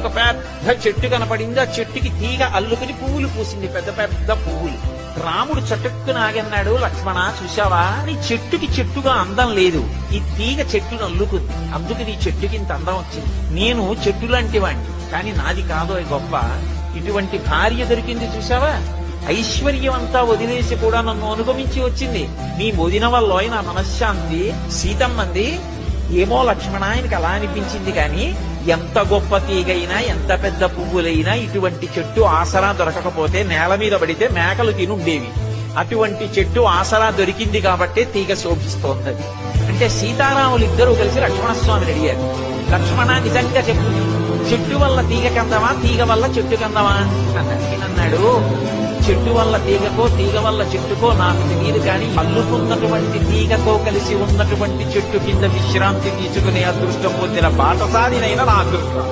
ఒక పెద్ద చెట్టు కనపడింది. ఆ చెట్టుకి తీగ అల్లుకుని పువ్వులు పూసింది, పెద్ద పెద్ద పువ్వులు. రాముడు చటుక్కున ఆగన్నాడు, లక్ష్మణ చూశావా, నీ చెట్టుకి చెట్టుగా అందం లేదు, ఈ తీగ చెట్టును అల్లుకుంది, అందుకని ఈ చెట్టుకి ఇంత అందం వచ్చింది. నేను చెట్టు లాంటి వాణ్ణి, కానీ నాది కాదు గొప్ప. ఇటువంటి భార్య దొరికింది చూశావా, ఐశ్వర్యం అంతా వదిలేసి కూడా నన్ను అనుగమించి వచ్చింది. నీ వదిన వల్ల నా మనశ్శాంతి. సీతమ్మంది, ఏమో లక్ష్మణ ఆయనకి అలా అనిపించింది, కానీ ఎంత గొప్ప తీగైనా ఎంత పెద్ద పువ్వులైనా ఇటువంటి చెట్టు ఆసరా దొరకకపోతే నేల మీద పడితే మేకలు తినుండేవి. అటువంటి చెట్టు ఆసరా దొరికింది కాబట్టే తీగ శోభిస్తోంది. అంటే సీతారాములు ఇద్దరూ కలిసి లక్ష్మణస్వామిని అడిగారు, లక్ష్మణ నిజంగా చెప్పు, చెట్టు వల్ల తీగ కందమా, తీగ వల్ల చెట్టు కందమా అన్నాడు. చెట్టు వల్ల తీగకో తీగ వల్ల చెట్టుకో నాకు తెలియదు, కానీ అల్లుకున్నటువంటి తీగతో కలిసి ఉన్నటువంటి చెట్టు కింద విశ్రాంతి తీసుకునే అదృష్టం పొందిన బాటసారినైనా నా అదృష్టం.